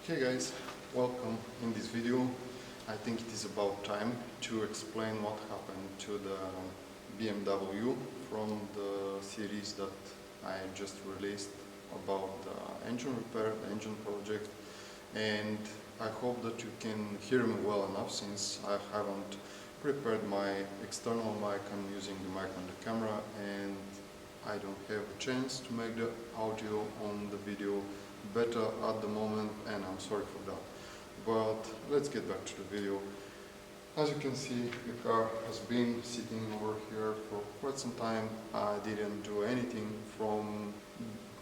Hey guys, welcome in this video. I think it is about time to explain what happened to the BMW from the series that I just released about the engine repair, the engine project, and I hope that you can hear me well enough since I haven't prepared my external mic. I'm using the mic on the camera and I don't have a chance to make the audio on the video better at the moment, and I'm sorry for that. But let's get back to the video. As you can see, the car has been sitting over here for quite some time. I didn't do anything from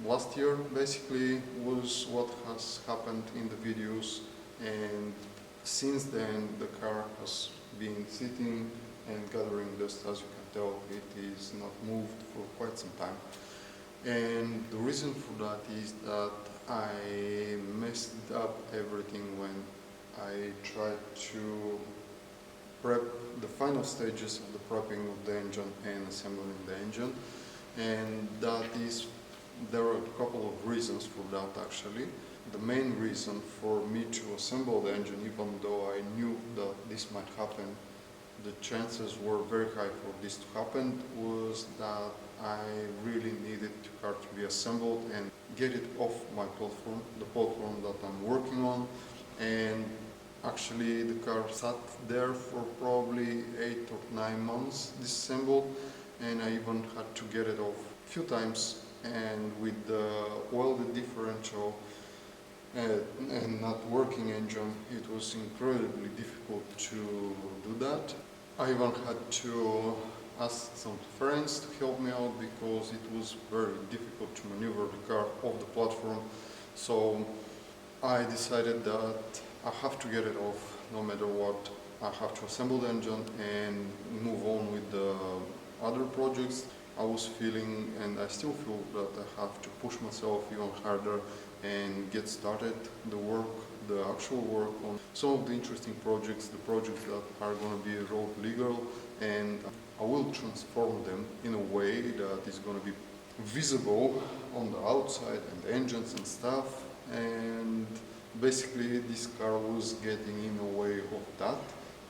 last year, basically, was what has happened in the videos, and since then the car has been sitting and gathering dust. As you can tell, it is not moved for quite some time. And the reason for that is that I messed up everything when I tried to prep the final stages of the prepping of the engine and assembling the engine. And there are a couple of reasons for that actually. The main reason for me to assemble the engine, even though I knew that this might happen, the chances were very high for this to happen, was that I really needed the car to be assembled and get it off my platform, the platform that I'm working on. And actually the car sat there for probably 8 or 9 months disassembled, and I even had to get it off a few times, and with the welded differential and not working engine, it was incredibly difficult to do that. I even had to ask some friends to help me out because it was very difficult to maneuver the car off the platform. So I decided that I have to get it off no matter what. I have to assemble the engine and move on with the other projects. I was feeling, and I still feel, that I have to push myself even harder and get started the actual work on some of the interesting projects, the projects that are going to be road legal, and I will transform them in a way that is going to be visible on the outside and the engines and stuff. And basically this car was getting in the way of that.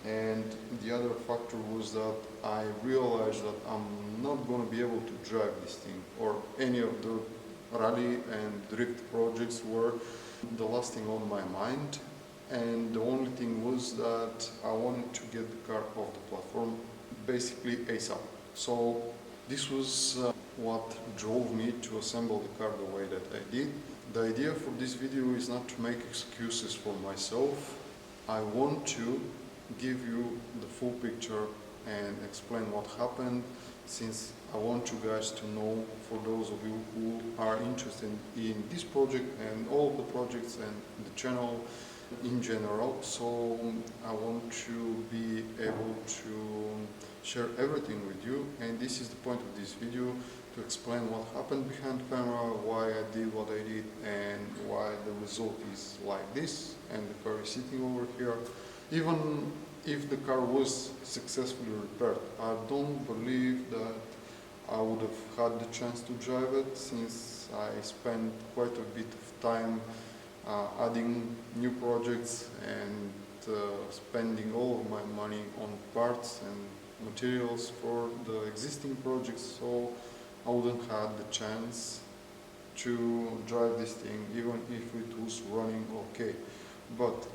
And the other factor was that I realized that I'm not going to be able to drive this thing, or any of the rally and drift projects were the last thing on my mind, and the only thing was that I wanted to get the car off the platform basically ASAP. So this was what drove me to assemble the car the way that I did. The idea for this video is not to make excuses for myself. I want to give you the full picture and explain what happened, since I want you guys to know, for those of you who are interested in this project and all of the projects and the channel in general. So I want to be able to share everything with you, and this is the point of this video, to explain what happened behind camera, why I did what I did, and why the result is like this, and the car is sitting over here. Even if the car was successfully repaired, I don't believe that I would have had the chance to drive it, since I spent quite a bit of time adding new projects and spending all of my money on parts and materials for the existing projects, so I wouldn't have the chance to drive this thing even if it was running okay. But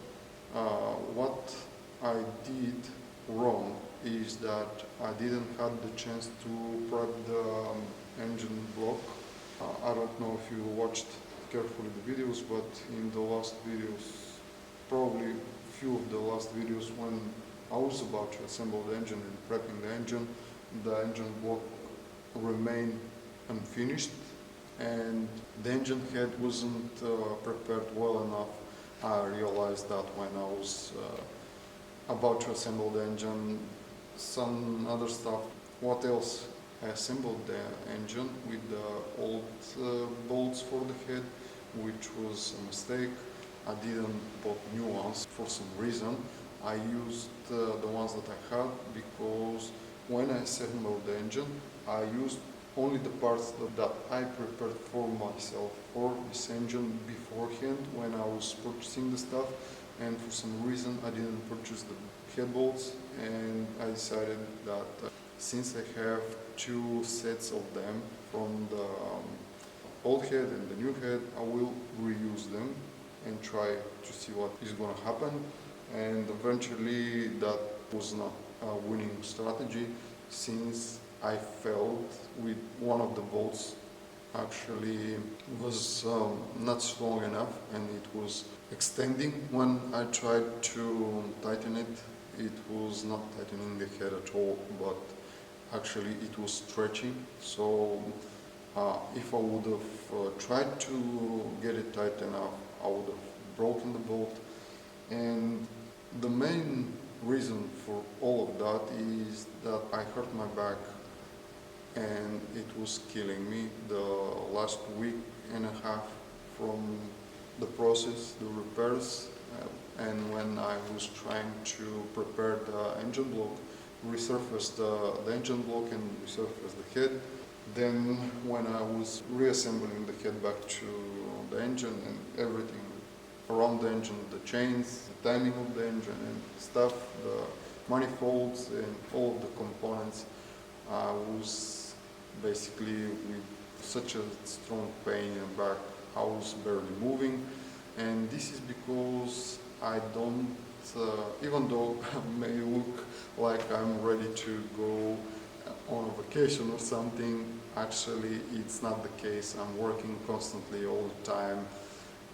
what I did wrong is that I didn't have the chance to prep the engine block. I don't know if you watched carefully the videos, but in the last videos, probably a few of the last videos, when I was about to assemble the engine and prepping the engine block remained unfinished, and the engine head wasn't prepared well enough. I realized that when I was about to assemble the engine. Some other stuff. What else? I assembled the engine with the old bolts for the head, which was a mistake. I didn't bought new ones for some reason. I used the ones that I had because when I assembled the engine, I used only the parts that I prepared for myself for this engine beforehand when I was purchasing the stuff, and for some reason I didn't purchase the head bolts, and I decided that since I have two sets of them from the old head and the new head, I will reuse them and try to see what is going to happen. And eventually that was not a winning strategy, since I failed with one of the bolts. Actually was not strong enough, and it was extending. When I tried to tighten it, it was not tightening the head at all, but actually it was stretching. So if I would have tried to get it tight enough, I would have broken the bolt. And the main reason for all of that is that I hurt my back, and it was killing me the last week and a half from the process, the repairs, and when I was trying to prepare the engine block, resurface the engine block and resurface the head. Then when I was reassembling the head back to the engine and everything around the engine, the chains, the timing of the engine and stuff, the manifolds and all of the components, I was basically with such a strong pain in the back. I was barely moving, and this is because I don't, even though I may look like I'm ready to go on a vacation or something, actually it's not the case. I'm working constantly all the time,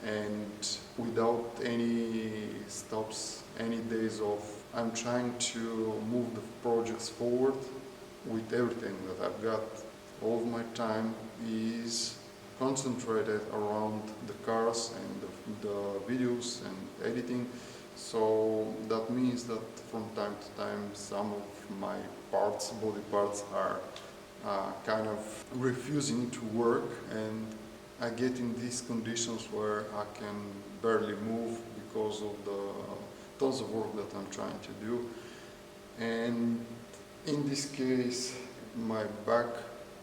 and without any stops, any days off. I'm trying to move the projects forward with everything that I've got. All of my time is concentrated around the cars and the videos and editing. So that means that from time to time some of my parts, body parts, are kind of refusing to work, and I get in these conditions where I can barely move because of the tons of work that I'm trying to do. And in this case, my back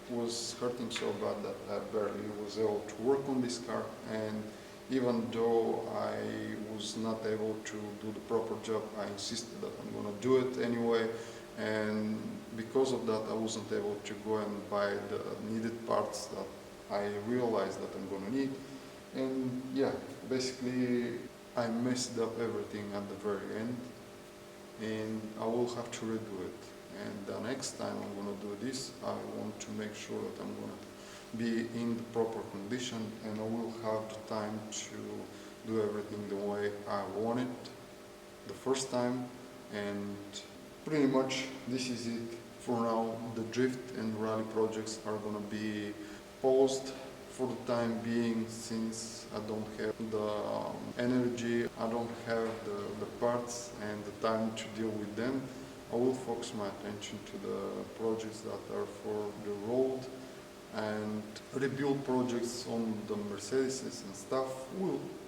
was hurting so bad that I barely was able to work on this car, and even though I was not able to do the proper job, I insisted that I'm going to do it anyway, and because of that I wasn't able to go and buy the needed parts that I realized that I'm going to need. And yeah, basically I messed up everything at the very end, and I will have to redo it. And the next time I'm going to do this, I want to make sure that I'm going to be in the proper condition, and I will have the time to do everything the way I want it the first time. And pretty much this is it for now. The drift and rally projects are going to be paused for the time being, since I don't have the energy, I don't have the parts and the time to deal with them. I will focus my attention to the projects that are for the road, and rebuild projects on the Mercedes and stuff.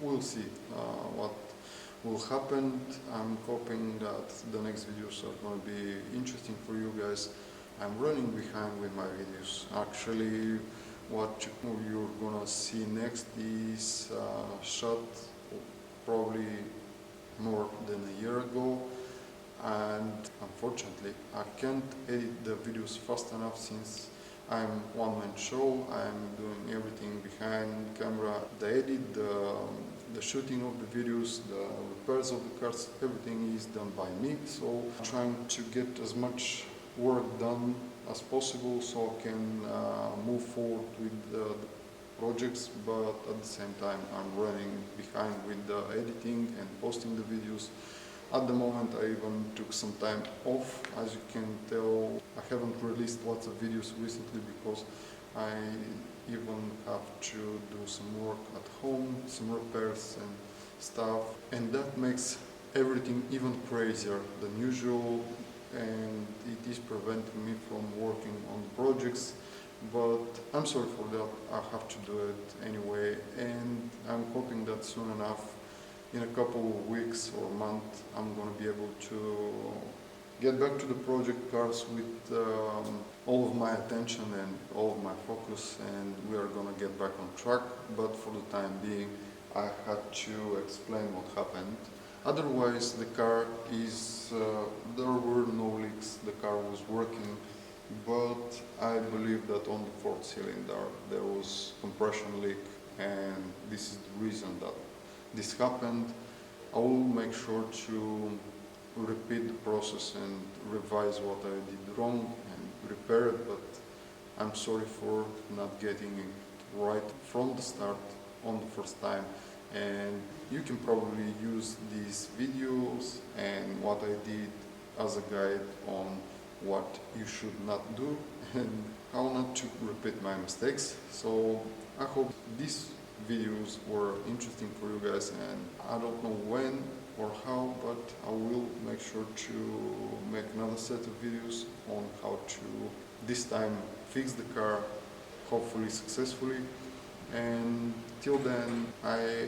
We'll see what will happen. I'm hoping that the next videos are going to be interesting for you guys. I'm running behind with my videos. Actually, what you're going to see next is shot probably more than a year ago. And unfortunately I can't edit the videos fast enough, since I'm one-man show. I'm doing everything behind camera, the edit, the shooting of the videos, the repairs of the cars, everything is done by me. So I'm trying to get as much work done as possible so I can move forward with the projects, but at the same time I'm running behind with the editing and posting the videos. At the moment I even took some time off. As you can tell, I haven't released lots of videos recently because I even have to do some work at home, some repairs and stuff, and that makes everything even crazier than usual, and it is preventing me from working on the projects. But I'm sorry for that, I have to do it anyway, and I'm hoping that soon enough, in a couple of weeks or month, I'm going to be able to get back to the project cars with all of my attention and all of my focus, and we are gonna get back on track. But for the time being, I had to explain what happened. Otherwise, the car is, there were no leaks, the car was working, but I believe that on the fourth cylinder there was compression leak, and this is the reason that this happened. I will make sure to repeat the process and revise what I did wrong and repair it, but I'm sorry for not getting it right from the start on the first time. And you can probably use these videos and what I did as a guide on what you should not do and how not to repeat my mistakes. So I hope these videos were interesting for you guys, and I don't know when or how, but I will make sure to make another set of videos on how to this time fix the car, hopefully successfully. And till then, I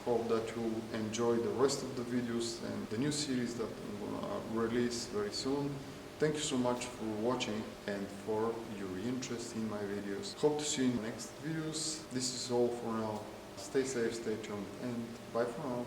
hope that you enjoy the rest of the videos and the new series that I'm gonna release very soon. Thank you so much for watching and for your interest in my videos. Hope to see you in the next videos. This is all for now. Stay safe, stay tuned, and bye for now.